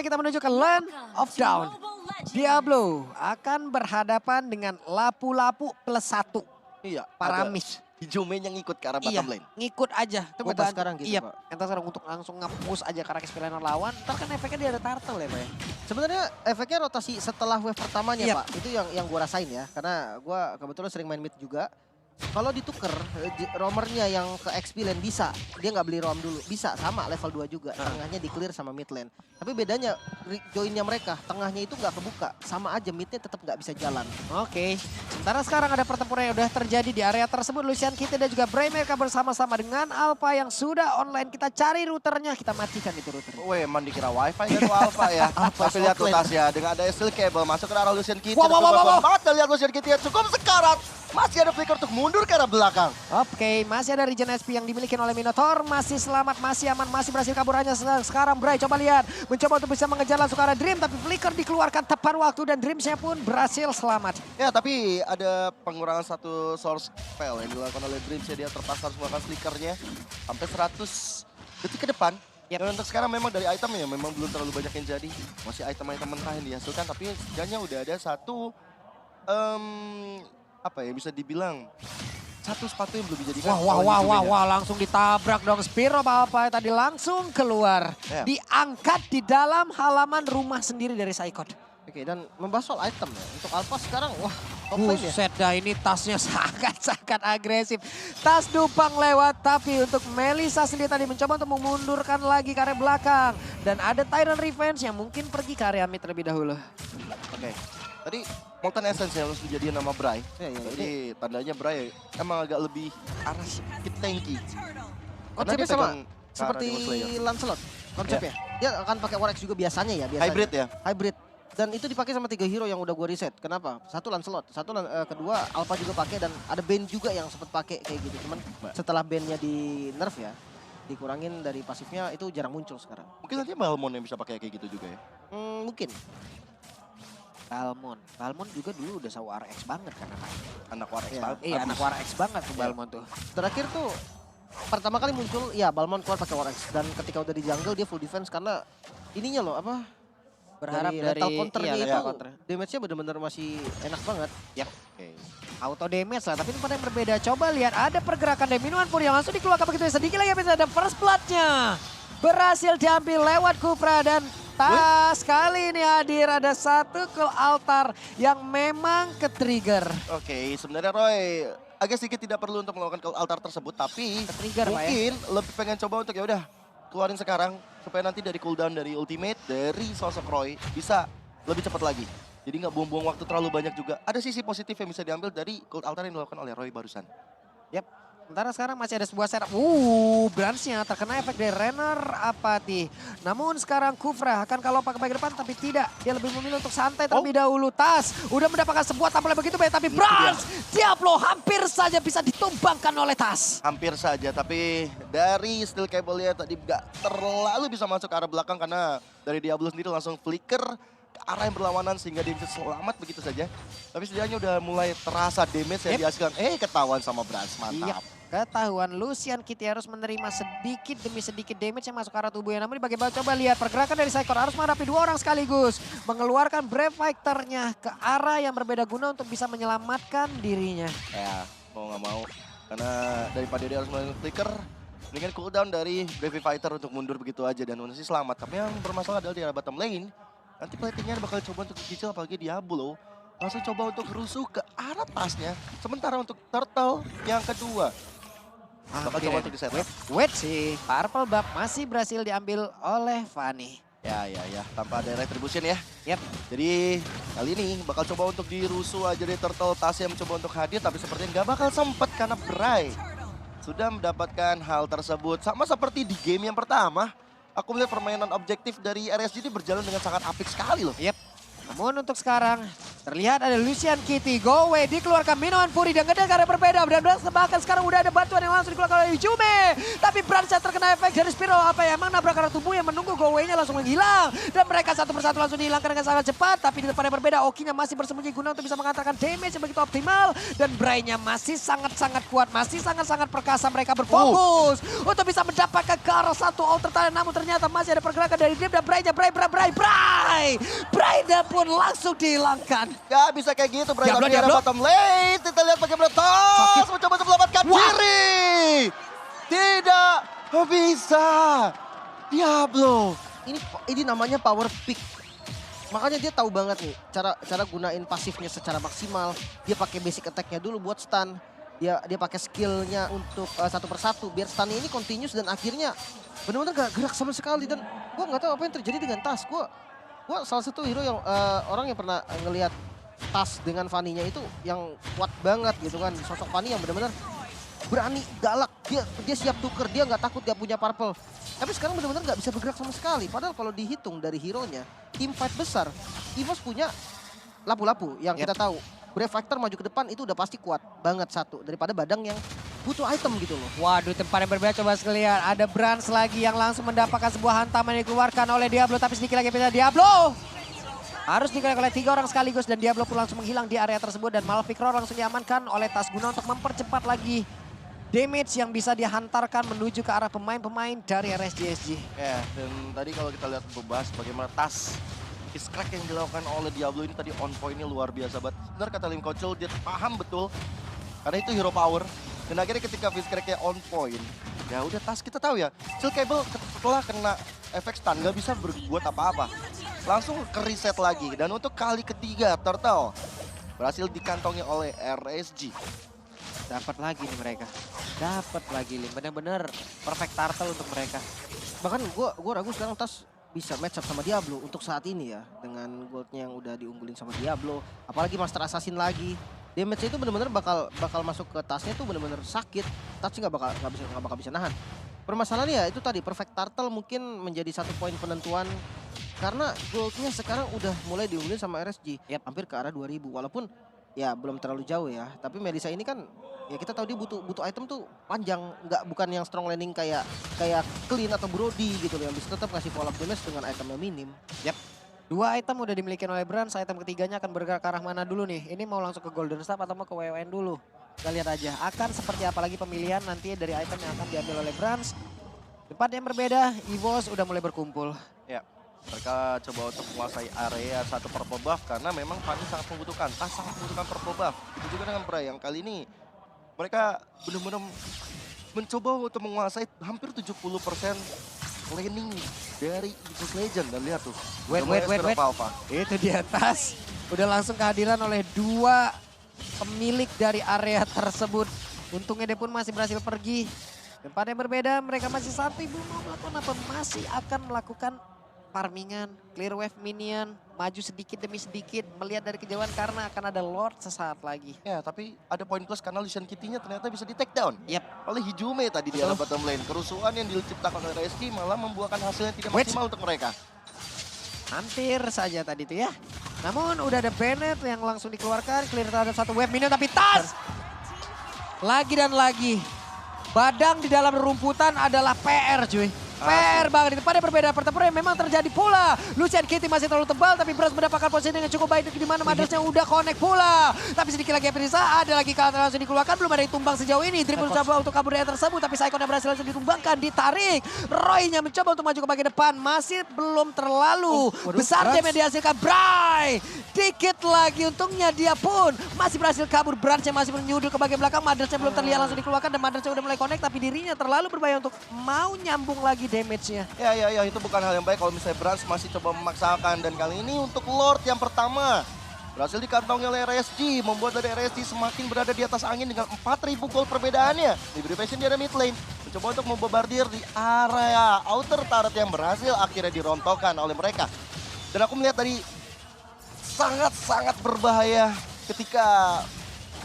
Kita menuju ke Land of Dawn. Diablo akan berhadapan dengan lapu-lapu +1. Iya, Paramis. Hijaumen yang ngikut ke arah Iya, bottom lane. ngikut aja. Itu meta sekarang gitu, iya, Pak. meta sekarang untuk langsung nge-push aja ke arah experience lawan. Ntar kan efeknya dia ada turtle ya, Pak ya. Sebenarnya efeknya rotasi setelah wave pertamanya, Iya. Pak. Itu yang gua rasain ya. Karena gua kebetulan sering main mid juga. Kalau dituker, roamernya yang ke XP lane bisa. Dia nggak beli roam dulu. Bisa, sama level 2 juga. Tengahnya di clear sama mid lane. Tapi bedanya joinnya mereka, tengahnya itu nggak kebuka. Sama aja, midnya tetap nggak bisa jalan. Oke, sementara sekarang ada pertempuran yang udah terjadi di area tersebut. Lucian kita dan juga Bray mereka bersama-sama dengan Alpha yang sudah online. Kita cari routernya, kita matikan itu routernya. Weh, emang dikira wifi kan tuh Alpha ya. Tapi lihat rotasnya dengan ada steel cable masuk ke arah Lucian Kitty. Wow. Banget dan lihat Lucian Kitty cukup sekarat. Masih ada flicker untuk mundur ke arah belakang. Oke, masih ada regen SP yang dimiliki oleh Minotaur. Masih selamat, masih aman, masih berhasil kabur hanya sekarang. Bray coba lihat, mencoba untuk bisa mengejar langsung ke arah Dream. Tapi flicker dikeluarkan tepat waktu dan Dreamsnya pun berhasil selamat. Ya, tapi ada pengurangan satu source spell yang dilakukan oleh Dreams ya. Dia terpaksa harus melakukan flickernya sampai 100 detik ke depan. Dan untuk sekarang memang dari itemnya memang belum terlalu banyak yang jadi. Masih item-item mentah yang dihasilkan, tapi setidaknya udah ada satu apa ya bisa dibilang satu sepatu yang belum dijadikan. Wah, langsung ditabrak dong. Spiro apa tadi langsung keluar. Ya. Diangkat di dalam halaman rumah sendiri dari Saikot. Oke, dan membahas soal item ya. Untuk Alpha sekarang, wah, top lane ya. Buset dah, ini tasnya sangat agresif. Tas Dupang lewat, tapi untuk Melissa sendiri tadi mencoba untuk memundurkan lagi ke area belakang. Dan ada Tyrant Revenge yang mungkin pergi ke area mid terlebih dahulu. Oke. Tadi Molten Essence yang harus dijadiin nama Bray. Ya. Jadi tandanya Bray emang agak lebih arah sedikit tanky. Konsepnya dia sama pegang ke arah seperti Demon Slayer. Lancelot konsepnya. Dia akan pakai War X juga biasanya ya. Hybrid ya? Hybrid. Dan itu dipakai sama 3 hero yang udah gue reset. Kenapa? Satu Lancelot, kedua Alpha juga pakai dan ada Bane juga yang sempat pakai kayak gitu. Cuman setelah Bane-nya di nerf ya, dikurangin dari pasifnya itu jarang muncul sekarang. Mungkin nanti Balmon yang bisa pakai kayak gitu juga ya. Mungkin. Balmon juga dulu udah sama RX banget kan anak. Anak War X. Iya, anak RX banget tuh Balmon tuh. Terakhir tuh pertama kali muncul ya Balmon keluar pakai War X dan ketika udah di jungle dia full defense karena ininya loh apa? Berharap dari lethal counternya itu counter. damage-nya bener-bener masih enak banget. Yap. Oke. Auto damage lah, tapi ini pada yang berbeda. Coba lihat ada pergerakan dari Minuan pun yang langsung dikeluarkan begitu sedikit lagi bisa ada first blood-nya. Berhasil diambil lewat Kufra dan tas kali ini hadir ada satu ke altar yang memang ke-trigger. Oke, sebenarnya Roy agak sedikit tidak perlu untuk melakukan altar tersebut, tapi Ke-trigger, Pak ya. mungkin lebih pengen coba untuk ya udah keluarin sekarang supaya nanti dari cooldown dari ultimate dari sosok Roy bisa lebih cepat lagi. Jadi nggak buang-buang waktu terlalu banyak juga. Ada sisi positif yang bisa diambil dari gold altar yang dilakukan oleh Roy barusan. Yap. Sementara sekarang masih ada sebuah setup. Branch-nya terkena efek dari Renner Apathy. Namun sekarang Kufra akan kalau pakai ke depan tapi tidak. Dia lebih memilih untuk santai terlebih dahulu. Tas udah mendapatkan sebuah tampil begitu baik tapi Branch Diablo hampir saja bisa ditumbangkan oleh Tas. Hampir saja, tapi dari steel cable-nya tadi nggak terlalu bisa masuk ke arah belakang karena dari Diablo sendiri langsung flicker ke arah yang berlawanan sehingga dia bisa selamat begitu saja. Tapi setidaknya udah mulai terasa damage yang dihasilkan. Ketahuan sama Branch, mantap. Ketahuan Lucian Kitty harus menerima sedikit demi sedikit damage yang masuk ke arah tubuhnya. Namun bagaimana coba lihat pergerakan dari Saikor harus menghadapi 2 orang sekaligus. Mengeluarkan Brave Fighter-nya ke arah yang berbeda guna untuk bisa menyelamatkan dirinya. Ya, mau nggak mau. Karena daripada dia harus melakukan flicker, mendingan cooldown dari Brave Fighter untuk mundur begitu aja dan masih selamat. Tapi yang bermasalah adalah di arah bottom lane. Nanti platingnya bakal coba untuk cicil apalagi Diablo. Langsung coba untuk rusuh ke arah tasnya. Sementara untuk Turtle yang kedua. Bakal coba untuk di-setup. Wait sih, Purple Buff masih berhasil diambil oleh Fanny. Ya, tanpa ada retribution ya. Yap. Jadi kali ini bakal coba untuk dirusuh aja di Turtle Tasya mencoba untuk hadir. Tapi sepertinya nggak bakal sempet karena Bray sudah mendapatkan hal tersebut. Sama seperti di game yang pertama. Aku melihat permainan objektif dari RSG ini berjalan dengan sangat apik sekali loh. Yap. Namun untuk sekarang Terlihat ada Lucian Kitty, go away, dikeluarkan minuman Fury dan gede karena berbeda. Dan bahkan sekarang udah ada bantuan yang langsung dikeluarkan oleh Jume. Tapi Bransnya terkena efek dari Spiral apa ya, emang nabrak arah tubuh yang menunggu go away-nya langsung menghilang. Dan mereka satu persatu langsung dihilangkan dengan sangat cepat. Tapi di depan yang berbeda, Oki-nya masih bersembunyi guna untuk bisa mengantarkan damage yang begitu optimal. Dan Bray-nya masih sangat-sangat kuat, masih sangat-sangat perkasa. Mereka berfokus untuk bisa mendapatkan ke arah satu outer talent. Namun ternyata masih ada pergerakan dari Dim dan Bray-nya. Bray-nya pun langsung dihilangkan. Gak bisa kayak gitu, Bray. Diablo, Tapi ada Diablo. bottom lane. Kita lihat bagaimana Tos mencoba untuk melamatkan diri. Tidak bisa. Diablo. Ini namanya power pick. Makanya dia tahu banget nih cara gunain pasifnya secara maksimal. Dia pakai basic attack-nya dulu buat stun. Dia pakai skillnya untuk satu persatu biar stunnya ini continuous dan akhirnya benar-benar gak gerak sama sekali. Dan gue nggak tahu apa yang terjadi dengan Tas. Gue salah satu hero yang orang yang pernah ngelihat Tas dengan Fanny-nya itu yang kuat banget gitu kan. Sosok Fanny yang benar-benar berani, galak. Dia siap tuker, dia nggak takut gak punya purple. Tapi sekarang benar-benar nggak bisa bergerak sama sekali. Padahal kalau dihitung dari hero-nya, tim fight besar, EVOS punya lapu-lapu yang kita tahu. Brave Factor maju ke depan itu udah pasti kuat banget satu. Daripada Badang yang butuh item gitu loh. Waduh, tempat yang berbeda coba sekalian. Ada Brans lagi yang langsung mendapatkan sebuah hantaman yang dikeluarkan oleh Diablo. Tapi sedikit lagi pindah Diablo. Harus dikeluarkan oleh 3 orang sekaligus. Dan Diablo pun langsung menghilang di area tersebut. Dan Malfikro langsung diamankan oleh Tas guna untuk mempercepat lagi damage yang bisa dihantarkan menuju ke arah pemain-pemain dari RSGSG. Ya, dan tadi kalau kita lihat membahas bagaimana Tas Fist crack yang dilakukan oleh Diablo ini tadi on point-nya luar biasa banget. Benar kata Lim Kocul, dia paham betul. Karena itu hero power. Dan akhirnya ketika Fist crack-nya on point, ya udah Tas kita tahu ya. Steel Cable setelah kena efek stun nggak bisa berbuat apa-apa. Langsung ke reset lagi. Dan untuk kali ketiga, Turtle berhasil dikantongi oleh RSG. Dapat lagi nih mereka. Dapat lagi Lim. Benar-benar perfect turtle untuk mereka. Bahkan gue ragu sekarang Tas bisa match up sama Diablo untuk saat ini ya. Dengan goldnya yang udah diunggulin sama Diablo. Apalagi Master Assassin lagi. Damage-nya itu benar-benar bakal masuk ke tasnya tuh benar-benar sakit. Tasnya nggak bakal bisa nahan. Permasalahannya ya itu tadi perfect turtle mungkin menjadi satu poin penentuan. Karena goldnya sekarang udah mulai diunggulin sama RSG. Hampir ke arah 2000. Walaupun ya belum terlalu jauh ya. Tapi Melissa ini kan ya kita tahu dia butuh item tuh panjang, bukan yang strong landing kayak Clean atau Brody gitu loh, yang bisa tetap ngasih follow up damage dengan item yang minim. 2 item udah dimiliki oleh Brans, item ketiganya akan bergerak ke arah mana dulu nih? Ini mau langsung ke Golden Staff atau mau ke WWN dulu? Kita lihat aja, akan seperti apa lagi pemilihan nanti dari item yang akan diambil oleh Brans. Tempat yang berbeda, EVOS udah mulai berkumpul. Ya, mereka coba untuk menguasai area satu purple buff karena memang Fanny sangat membutuhkan, Tas sangat membutuhkan purple buff. Itu juga dengan Bray yang kali ini mereka benar-benar mencoba untuk menguasai hampir 70% laning dari EVOS Legend. Dan lihat tuh. Wait. Itu di atas. Udah langsung kehadiran oleh 2 pemilik dari area tersebut. Untungnya dia pun masih berhasil pergi. Tempat yang berbeda, mereka masih santai, belum mau melakukan apa. Masih akan melakukan farmingan, clear wave minion, maju sedikit demi sedikit, melihat dari kejauhan karena akan ada Lord sesaat lagi. Ya, tapi ada poin plus karena Lucian Kitty-nya ternyata bisa di take down. Yap. Oleh Hijume tadi di arah bottom lane. Kerusuhan yang diciptakan oleh RSG malah membuahkan hasil yang tidak maksimal untuk mereka. Hampir saja tadi itu ya. Namun udah ada Bennett yang langsung dikeluarkan, clear terhadap 1 wave minion tapi Tas! Lagi dan lagi. Badang di dalam rumputan adalah PR cuy. PR banget, di depannya berbeda pertempuran yang memang terjadi pula. Lucian Kitty masih terlalu tebal tapi Brans mendapatkan posisi yang cukup baik di mana Madersnya udah connect pula. Tapi sedikit lagi Aprisa, ada lagi kalah langsung dikeluarkan, belum ada yang tumbang sejauh ini. Dribble coba untuk kabur dari tersebut tapi Saikon yang berhasil langsung ditumbangkan, ditarik. Roy-nya mencoba untuk maju ke bagian depan, masih belum terlalu besar damage yang dihasilkan Bray. Dikit lagi untungnya dia pun masih berhasil kabur. Brans-nya masih menyudul ke bagian belakang, Madersnya belum terlihat langsung dikeluarkan dan Madersnya udah mulai connect tapi dirinya terlalu berbahaya untuk mau nyambung lagi damage-nya. Ya, itu bukan hal yang baik kalau misalnya Brans masih coba memaksakan. Dan kali ini untuk Lord yang pertama berhasil dikantongi oleh RSG, membuat dari RSG semakin berada di atas angin dengan 4.000 gold perbedaannya. Liberty Passion di area mid lane, mencoba untuk membombardir di area outer turret yang berhasil akhirnya dirontokkan oleh mereka. Dan aku melihat tadi sangat-sangat berbahaya ketika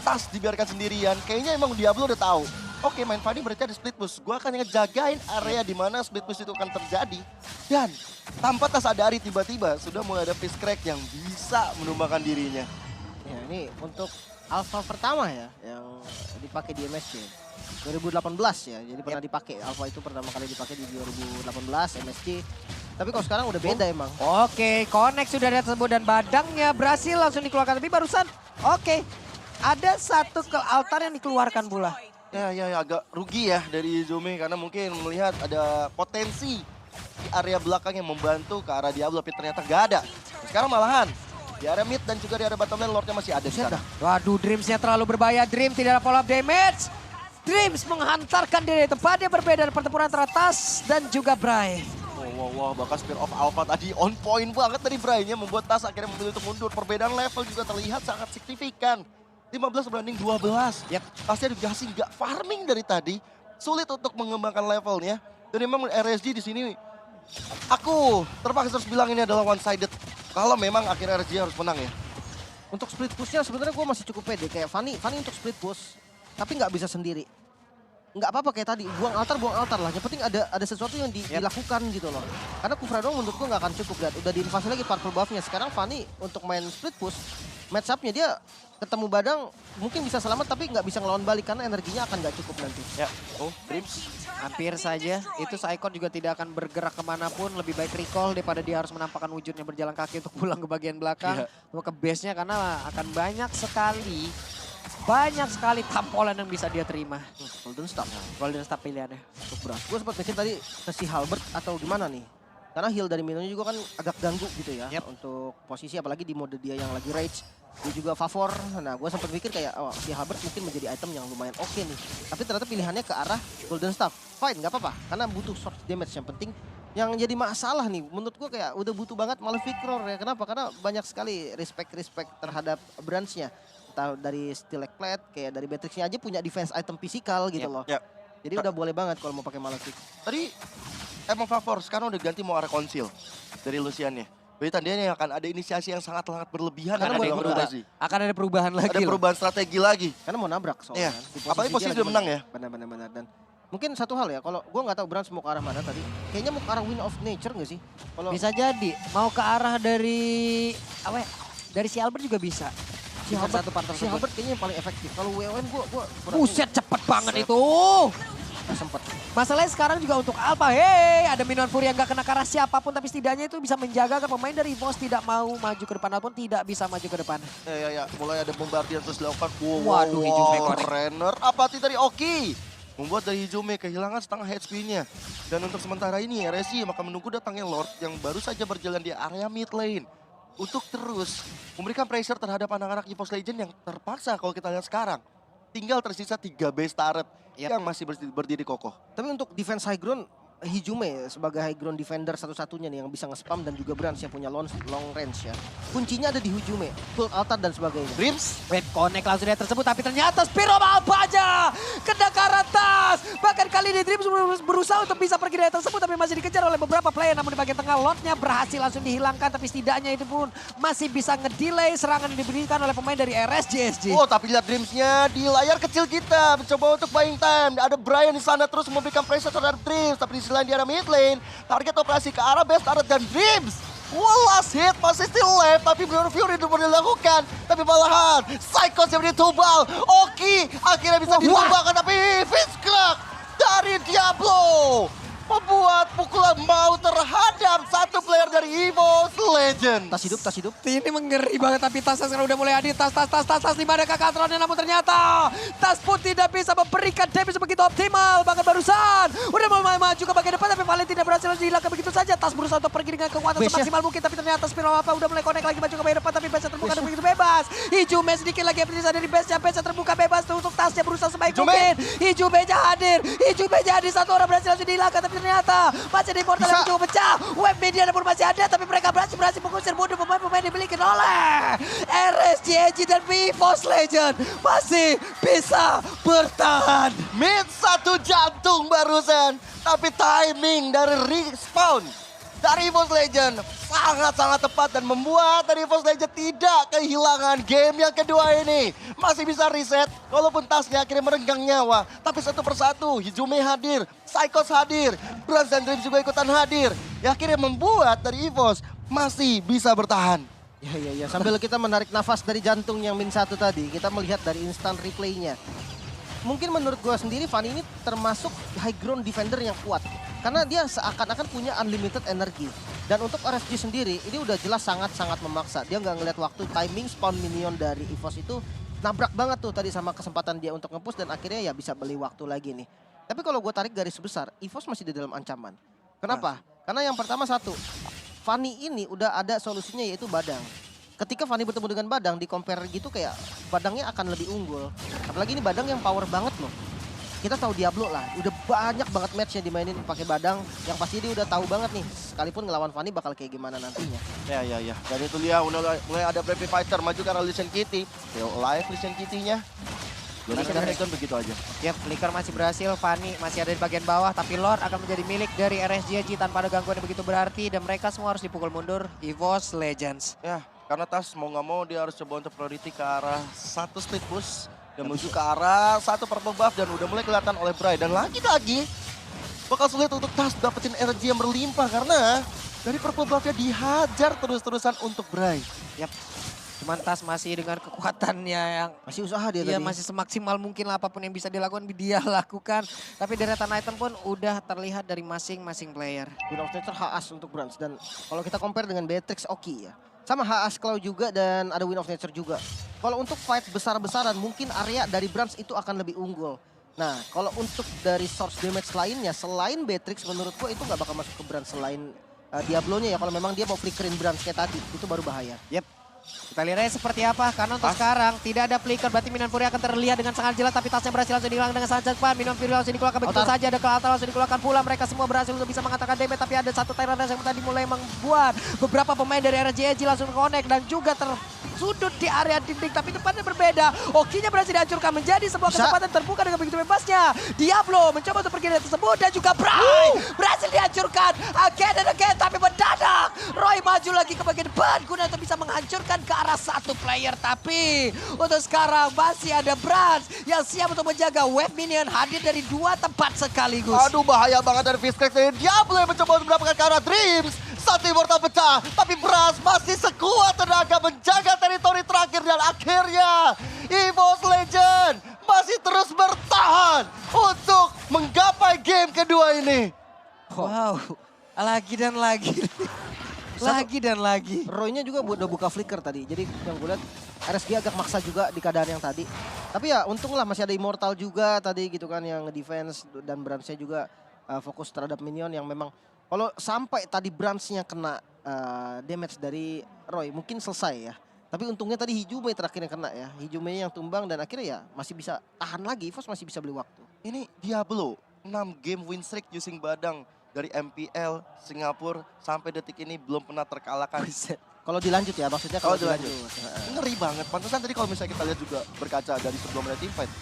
Tas dibiarkan sendirian. Kayaknya emang Diablo udah tahu. Oke, main Fanny berarti ada split push. Gue akan ngejagain area di mana split push itu akan terjadi. Dan tanpa Tas sadari tiba-tiba sudah mulai ada Fist crack yang bisa menumbangkan dirinya. Ya ini untuk Alpha pertama ya yang dipakai di MSC 2018 ya. Jadi pernah dipakai Alpha itu pertama kali dipakai di 2018 MSC. Tapi kalau sekarang udah beda emang. Oke, connect sudah ada tersebut dan badangnya berhasil langsung dikeluarkan. Tapi barusan, oke, ada satu ke altar yang dikeluarkan pula. Ya agak rugi ya dari Izume karena mungkin melihat ada potensi di area belakang yang membantu ke arah Diablo, tapi ternyata gak ada. Sekarang malahan di area mid dan juga di area bottom lane Lordnya masih ada sekarang. Waduh, Dreams-nya terlalu berbahaya. Dream tidak ada follow up damage. Dreams menghantarkan diri tempat yang berbeda pertempuran teratas dan juga Bray. Wow, bahkan Spear of Alpha tadi on point banget dari Bray-nya membuat Tas akhirnya memilih untuk mundur. Perbedaan level juga terlihat sangat signifikan. 15 banding 12. Yap. Pasti ada Gasing nggak farming dari tadi. Sulit untuk mengembangkan levelnya. Dan memang RSG di sini aku terpaksa harus bilang ini adalah one sided. Kalau memang akhirnya RSG harus menang ya. Untuk split pushnya sebenarnya gue masih cukup pede. Kayak Fanny untuk split push. Tapi nggak bisa sendiri. Nggak apa-apa kayak tadi, buang altar lah. Yang penting ada sesuatu yang dilakukan gitu loh. Karena Kufra doang menurut gue nggak akan cukup. Lihat, udah diinvasi lagi purple buff-nya. Sekarang Fanny untuk main split push, match up-nya dia ketemu Badang mungkin bisa selamat tapi nggak bisa ngelawan balik karena energinya akan nggak cukup nanti. Ya, Dreams. Hampir saja, itu Saikon juga tidak akan bergerak kemanapun. Lebih baik recall daripada dia harus menampakkan wujudnya berjalan kaki untuk pulang ke bagian belakang. Ke base-nya karena akan banyak sekali tampolan yang bisa dia terima. Golden Staff pilihannya. Untuk Bras. Gue sempat mikir tadi ke si Halbert atau gimana nih. Karena heal dari Minonya juga kan agak ganggu gitu ya. Untuk posisi apalagi di mode dia yang lagi rage. Dia juga favor. Nah gue sempat mikir kayak si Halbert mungkin menjadi item yang lumayan oke nih. Tapi ternyata pilihannya ke arah Golden Staff. Fine gak apa-apa. Karena butuh short damage yang penting. Yang jadi masalah nih menurut gue kayak udah butuh banget Malefic Roar ya. Kenapa? Karena banyak sekali respect terhadap branch-nya. Entah dari Stilek Plate, kayak dari Beatrix-nya aja punya defense item fisikal gitu loh. Jadi udah boleh banget kalau mau pakai Malefic. Tadi emang favor, sekarang udah ganti mau arah konsil dari Lucian-nya. Jadi tandanya akan ada inisiasi yang sangat berlebihan. Karena akan ada perubahan lagi. Ada perubahan strategi lagi. Karena mau nabrak soalnya. Apalagi posisi udah menang ya. Benar. Dan mungkin satu hal ya, kalau gue nggak tahu Brans mau ke arah mana tadi. Kayaknya mau ke arah Wind of Nature nggak sih? Bisa jadi, mau ke arah dari si Albert juga bisa. Si Halbert kayaknya yang paling efektif. Kalau WON gue Buset, cepet banget itu. Sempet. Masalahnya sekarang juga untuk Alpha. Ada Minion Fury yang gak kena ke arah siapapun. Tapi setidaknya itu bisa menjaga agar pemain dari EVOS tidak mau maju ke depan. Ataupun tidak bisa maju ke depan. Ya. Mulai ada bombardier terus dilakukan. Waduh, Hijume Renner. Apati dari Oki. Membuat dari Hijume kehilangan setengah HP-nya. Dan untuk sementara ini RSG maka menunggu datangnya Lord yang baru saja berjalan di area mid lane. Untuk terus memberikan pressure terhadap anak-anak EVOS Legend yang terpaksa kalau kita lihat sekarang. Tinggal tersisa 3 base turret yang masih berdiri kokoh. Tapi untuk defense high ground, Hijume sebagai high ground defender satu-satunya nih yang bisa nge-spam dan juga Brans yang punya long range ya. Kuncinya ada di Hijume, full altar dan sebagainya. Dreams. Web connect langsung dia tersebut tapi ternyata Spear of Alpha aja kena ke atas. Bahkan kali ini Dreams berusaha untuk bisa pergi dari tersebut tapi masih dikejar oleh beberapa player. Namun di bagian tengah Lordnya berhasil langsung dihilangkan tapi setidaknya itu pun masih bisa ngedelay serangan yang diberikan oleh pemain dari RSGSG. Oh tapi lihat Dreams-nya di layar kecil kita mencoba untuk buying time. Ada Brian di sana terus memberikan pressure terhadap Dreams tapi di selain di arah mid lane, target operasi ke arah base turret dan Dreams. Last hit masih still left, tapi Blur Fury itu boleh dilakukan. Tapi malahan, Psychos yang ditubal. Oki akhirnya bisa ditumbangkan, tapi Fitzcrack dari Diablo membuat pukulan mau terhadap satu player dari EVOS Legend. Tas hidup. Ini mengeri banget tapi Tas sekarang udah mulai hadir. Tas di mana kakatronnya namun ternyata Tas pun tidak bisa memberikan damage begitu optimal. Bahkan barusan udah mulai maju ke bagian depan tapi Valen tidak berhasil dihilangkan begitu saja. Tas berusaha untuk pergi dengan kekuatan semaksimal mungkin tapi ternyata Spiral apa udah mulai connect lagi maju ke bagian depan tapi base terbuka dan begitu bebas. Hijume sedikit lagi bisa dari base terbuka bebas untuk Tasnya berusaha sebaik mungkin. Hijume hadir satu orang berhasil langsung dihilangkan tapi ternyata masih di portal yang cukup pecah. Web media pun masih ada tapi mereka berhasil mengusir mundur pemain-pemain dimiliki oleh RSGSG dan EVOS Legend masih bisa bertahan. Mid satu jantung barusan, tapi timing dari respawn dari EVOS Legend sangat-sangat tepat dan membuat dari EVOS Legend tidak kehilangan game yang kedua ini. Masih bisa reset walaupun Tasnya akhirnya merenggang nyawa. Tapi satu persatu Hijume hadir, Psychos hadir, Brans dan Dreams juga ikutan hadir. Ya akhirnya membuat dari EVOS masih bisa bertahan. Ya. Sambil kita menarik nafas dari jantung yang min 1 tadi, kita melihat dari instant replaynya. Mungkin menurut gue sendiri, Fanny ini termasuk high ground defender yang kuat. Karena dia seakan-akan punya unlimited energi. Dan untuk RSG sendiri, ini udah jelas sangat-sangat memaksa. Dia nggak ngeliat waktu, timing spawn minion dari EVOS itu nabrak banget tuh tadi sama kesempatan dia untuk nge-push. Dan akhirnya ya bisa beli waktu lagi nih. Tapi kalau gue tarik garis besar, EVOS masih di dalam ancaman. Kenapa? Karena yang pertama satu, Fanny ini udah ada solusinya yaitu Badang. Ketika Fanny bertemu dengan Badang, di compare gitu kayak Badangnya akan lebih unggul. Apalagi ini Badang yang power banget loh. Kita tahu Diablo lah, udah banyak banget match yang dimainin pakai Badang. Yang pasti dia udah tahu banget nih, sekalipun ngelawan Fanny bakal kayak gimana nantinya. Ya. Dan itu dia mulai ada Brave Fighter maju ke arah Lee Sin Kitty. Still alive Lee Sin Kitty-nya. Jadi kan begitu aja. Yap, Flicker masih berhasil, Fanny masih ada di bagian bawah, tapi Lord akan menjadi milik dari RSGG tanpa ada gangguan yang begitu berarti, dan mereka semua harus dipukul mundur. EVOS Legends. Ya, karena Tas mau nggak mau dia harus coba untuk priority ke arah satu split push dan menuju ke arah satu purple buff dan udah mulai kelihatan oleh Bray. Dan lagi-lagi bakal sulit untuk Tas dapetin energi yang berlimpah karena dari purple buffnya dihajar terus-terusan untuk Bray. Yap. Cuman Tas masih dengan kekuatannya yang Masih usaha dia Iya tadi. masih semaksimal mungkin lah apapun yang bisa dilakukan dia lakukan. Tapi deretan item pun udah terlihat dari masing-masing player. Win of Nature HS untuk Brans. Dan kalau kita compare dengan Beatrix Oki ya. Sama HS Claw juga dan ada Win of Nature juga. Kalau untuk fight besar-besaran mungkin area dari Brans itu akan lebih unggul. Nah kalau untuk dari source damage lainnya selain Beatrix menurut gua itu nggak bakal masuk ke Brans selain Diablo-nya ya. Kalau memang dia mau flickerin Brans kayak tadi itu baru bahaya. Yep. Kita lihat aja seperti apa, karena untuk sekarang tidak ada flicker, berarti Minion Fury akan terlihat dengan sangat jelas, tapi tasnya berhasil langsung dihilang dengan sangat cepat. Minion Fury langsung dikeluarkan begitu saja, ada Altar langsung dikeluarkan pula, mereka semua berhasil untuk bisa mengatakan damage, tapi ada satu Tyrannus yang tadi mulai membuat beberapa pemain dari RGG langsung connect dan juga tersudut di area dinding, tapi tempatnya berbeda. Okinya berhasil dihancurkan menjadi sebuah kesempatan terbuka dengan begitu bebasnya. Diablo mencoba untuk pergi dari tersebut dan juga Bray berhasil dihancurkan again and again, tapi mendadak Roy maju lagi ke bagian depan guna untuk bisa menghancurkan ke arah satu player, tapi untuk sekarang masih ada Brans yang siap untuk menjaga wave minion hadir dari dua tempat sekaligus. Aduh bahaya banget dari Fiskrex dari Diablo yang mencoba untuk mendapatkan ke arah Dreams. Satu immortal pecah, tapi Brans masih sekuat tenaga menjaga teritori terakhir dan akhirnya EVOS Legend masih terus bertahan untuk menggapai game kedua ini. Wow, lagi dan lagi. Lagi dan lagi. Roy-nya juga udah buka flicker tadi. Jadi yang gue lihat RSG agak maksa juga di keadaan yang tadi. Tapi ya untunglah masih ada Immortal juga tadi gitu kan yang defense dan Brans-nya juga fokus terhadap minion yang memang kalau sampai tadi Brans-nya kena damage dari Roy mungkin selesai ya. Tapi untungnya tadi Hijume terakhir yang kena ya. Hijume yang tumbang dan akhirnya ya masih bisa tahan lagi. EVOS masih bisa beli waktu. Ini Diablo 6 game win streak using Badang. Dari MPL, Singapura, sampai detik ini belum pernah terkalahkan. Kalau dilanjut ya, maksudnya kalau dilanjut. Ngeri banget, pantesan tadi kalau misalnya kita lihat juga berkaca dari sebelum ada teamfight.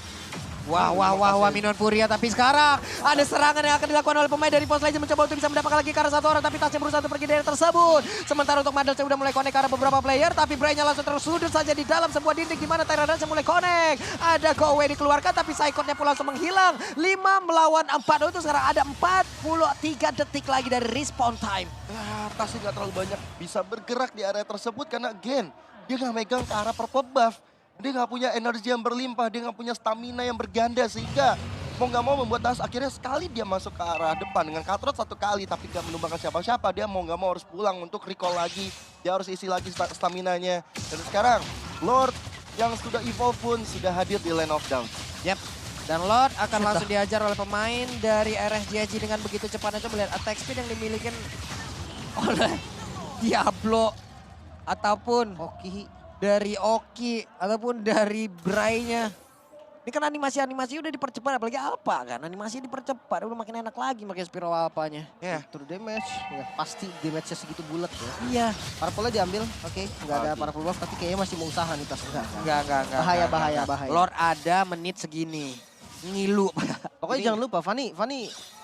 Wah, Minion Furia, tapi sekarang ada serangan yang akan dilakukan oleh pemain dari EVOS Legends mencoba untuk bisa mendapatkan lagi ke arah satu orang, tapi tasnya berusaha untuk pergi dari tersebut. Sementara untuk Madel sudah mulai connect ke arah beberapa player, tapi Bray-nya langsung tersudut saja di dalam sebuah dinding di mana Tyrannus mulai connect. Ada go away dikeluarkan, tapi Psychotnya pun langsung menghilang. 5 melawan 4, itu sekarang ada 43 detik lagi dari respawn time. Tasnya nggak terlalu banyak bisa bergerak di area tersebut karena again, dia nggak megang ke arah purple buff. Dia nggak punya energi yang berlimpah, dia nggak punya stamina yang berganda sehingga mau nggak mau membuat Tas akhirnya sekali dia masuk ke arah depan dengan Katrot satu kali tapi nggak menumbangkan siapa-siapa. Dia mau nggak mau harus pulang untuk recall lagi, dia harus isi lagi staminanya. Dan sekarang Lord yang sudah evolve pun sudah hadir di Lane of Doubt. Yap. Dan Lord akan langsung diajar oleh pemain dari RSGG dengan begitu cepatnya. Coba lihat attack speed yang dimiliki oleh Diablo ataupun dari Oki ataupun dari Bray-nya. Ini kan animasi-animasi udah dipercepat, apalagi Alpha kan. Animasinya dipercepat, udah makin enak lagi pakai Spiro Alpha-nya. Ya, True damage, ya pasti damage-nya segitu bulat ya. Iya. Purple-nya diambil, oke. Nggak ada purple buff, tapi kayaknya masih mau usaha nih Tas. Enggak. Bahaya. Lord ada menit segini. Ngilu. Pokoknya jangan lupa, Fanny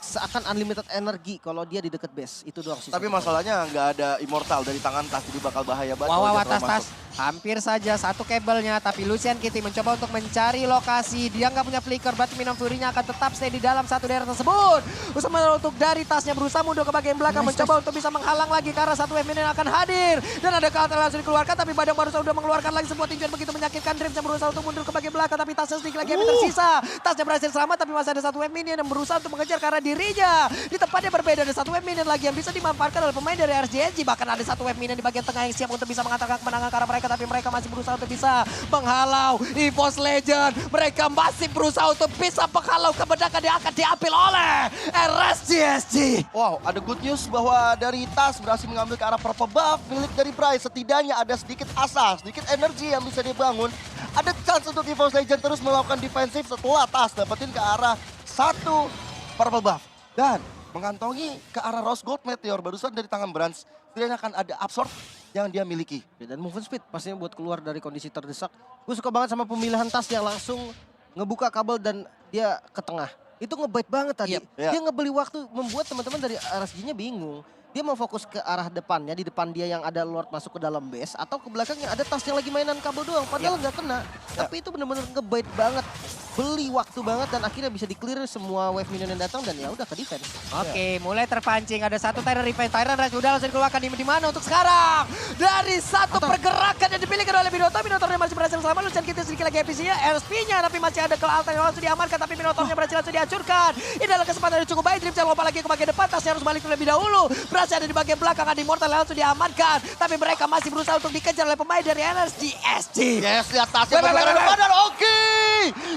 seakan unlimited energi kalau dia di dekat base. Itu doang sih. tapi masalahnya nggak ada immortal dari tangan Tas, jadi bakal bahaya banget. Wah, kalau dia terlalu Tas. masuk. Hampir saja satu kabelnya, tapi Lucian Kitty mencoba untuk mencari lokasi. Dia nggak punya flicker, berarti Minion Fury-nya akan tetap stay di dalam satu daerah tersebut. Sementara untuk dari tasnya berusaha mundur ke bagian belakang, mencoba untuk bisa menghalang lagi karena satu wave minion akan hadir. Dan ada counter langsung dikeluarkan, tapi Badang barusan sudah mengeluarkan lagi sebuah tinjuan begitu menyakitkan. Dreams yang berusaha untuk mundur ke bagian belakang, tapi tasnya sedikit lagi yang tersisa. Tasnya berhasil selamat, tapi masih ada satu wave minion yang berusaha untuk mengejar karena dirinya. Di tempatnya berbeda, ada satu wave minion lagi yang bisa dimanfaatkan oleh pemain dari RGNG. Bahkan ada satu wave minion di bagian tengah yang siap untuk bisa mengantarkan kemenangan karena mereka, tapi mereka masih berusaha untuk bisa menghalau EVOS Legend. Mereka masih berusaha untuk bisa menghalau kemenangan yang akan diambil oleh RSGSG. Wow, ada good news bahwa dari Tas berhasil mengambil ke arah purple buff milik dari Bryce. Setidaknya ada sedikit asa, sedikit energi yang bisa dibangun. Ada chance untuk EVOS Legend terus melakukan defensif setelah Tas dapetin ke arah satu purple buff. Dan mengantongi ke arah Rose Gold Meteor barusan dari tangan Brans. Setidaknya akan ada absorb yang dia miliki. Dan movement speed pastinya buat keluar dari kondisi terdesak. Gue suka banget sama pemilihan Tas yang langsung ngebuka kabel dan dia ke tengah. Itu ngebait banget tadi. Yep. Dia ngebeli waktu, membuat teman-teman dari RSG-nya bingung. Dia mau fokus ke arah depannya, di depan dia yang ada Lord masuk ke dalam base. Atau ke belakangnya ada Tas yang lagi mainan kabel doang, padahal nggak kena. Tapi itu bener-bener ngebait banget. Beli waktu banget dan akhirnya bisa di-clear semua wave minion yang datang dan ya udah ke defense. Oke, mulai terpancing. Ada satu Tyrant Revenge. Tyrant Rush udah langsung dikeluarkan di mana untuk sekarang. Dari satu pergerakan yang dimiliki oleh Minotaur. Minotaurnya masih berhasil selamat. Lucian Kitty sedikit lagi efisiennya. LSP-nya tapi masih ada Altar yang langsung diamankan. Tapi Minotaurnya berhasil langsung dihancurkan. Ini adalah kesempatan yang cukup baik. Dreams yang lompat lagi ke bagian depan. Tasnya harus balik terlebih dahulu. Berhasil ada di bagian belakang. Ada Immortal yang langsung diamankan. Tapi mereka masih berusaha untuk dikejar oleh pemain dari RSGSG. Yes, lihat Tasnya bergerak depan dan oke.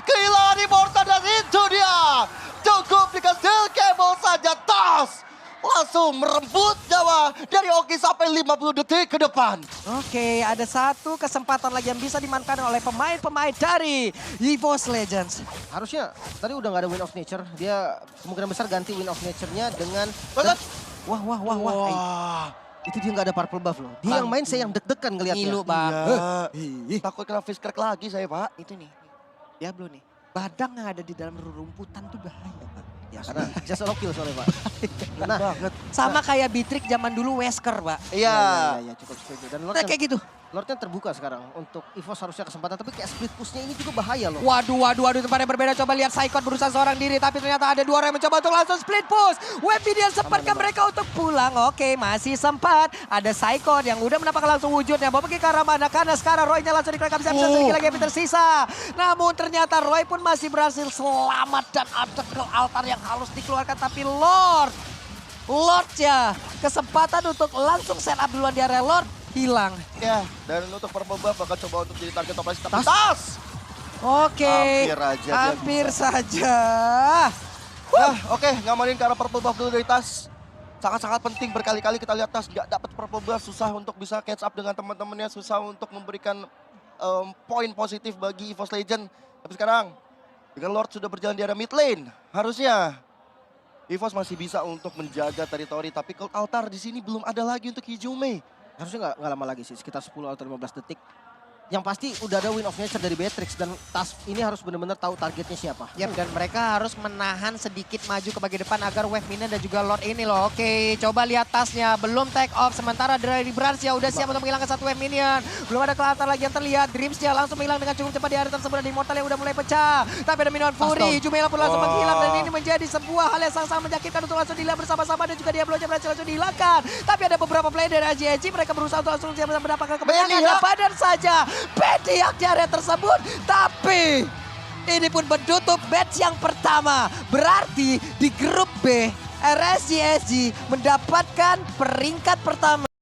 Kehilangan Immortal dan itu dia. Cukup dengan steel cable saja Tas. Langsung merebut nyawa dari Oki sampai 50 detik ke depan. Oke, ada satu kesempatan lagi yang bisa dimanfaatkan oleh pemain-pemain dari EVOS Legends. Harusnya tadi udah nggak ada Wind of Nature. Dia kemungkinan besar ganti Wind of Nature-nya dengan... Wah. Wah. Itu dia nggak ada purple buff loh. Dia yang main saya yang deg-degan ngeliatnya. Ngilu, Bang. Iya. Takut kena face crack lagi saya, Pak. Itu nih, Diablo nih. Badang yang ada di dalam rumputan tuh bahaya, Pak. Ya karena bisa solo kill soalnya Pak. Nah, banget. Sama kayak Beatrix zaman dulu Wesker, Pak. Iya. Ya, cukup setuju. Dan Nah, kayak gitu. Lordnya terbuka sekarang untuk EVOS harusnya kesempatan. Tapi kayak split pushnya ini juga bahaya loh. Waduh, tempatnya berbeda. Coba lihat Saikot berusaha seorang diri. Tapi ternyata ada dua orang yang mencoba untuk langsung split push. Webidian sempatkan mereka untuk pulang. Oke, masih sempat. Ada Saikot yang udah menampakkan langsung wujudnya. Mau pergi ke arah mana? Karena sekarang Roy-nya langsung dikerekam. Bisa sedikit lagi yang tersisa. Namun ternyata Roy pun masih berhasil selamat. Dan ada ke altar yang harus dikeluarkan. Tapi Lord-nya kesempatan untuk langsung set up duluan di area Lord. Hilang. Ya, dan untuk purple buff bakal coba untuk jadi target operasi tapi Tas. Oke, Hampir aja dia hampir bisa. saja. Oke, ngamanin ke arah purple buff dulu dari Tas. Sangat-sangat penting, berkali-kali kita lihat Tas nggak dapat purple buff, susah untuk bisa catch up dengan teman-temannya, susah untuk memberikan poin positif bagi EVOS Legend. Tapi sekarang, dengan Lord sudah berjalan di area mid lane, harusnya EVOS masih bisa untuk menjaga teritori. Tapi Cold Altar di sini belum ada lagi untuk Hijume. Harusnya nggak lama lagi sih, sekitar 10 atau 15 detik. Yang pasti udah ada Wind of Nature dari Beatrix dan Tas ini harus benar-benar tahu targetnya siapa. Yap, dan mereka harus menahan sedikit maju ke bagian depan agar wave minion dan juga Lord ini loh. Oke, coba lihat tasnya, belum take off. Sementara dari Brans ya udah siap untuk menghilangkan satu wave minion. Belum ada kelihatan lagi yang terlihat. Dreams-nya langsung menghilang dengan cukup cepat di area tersebut. Dan Immortal yang udah mulai pecah. Tapi ada Minion Fury, Jumela pun langsung menghilang. Dan ini menjadi sebuah hal yang sangat-sangat menyakitkan untuk langsung dilihat bersama-sama. Dan juga Diablo-nya berhasil langsung dihilangkan. Tapi ada beberapa player dari RGNG, mereka berusaha untuk langsung mendapatkan kemenangan. Dan badan saja, Bediak di area tersebut, tapi ini pun menutup match yang pertama. Berarti di grup B, RSGSG mendapatkan peringkat pertama.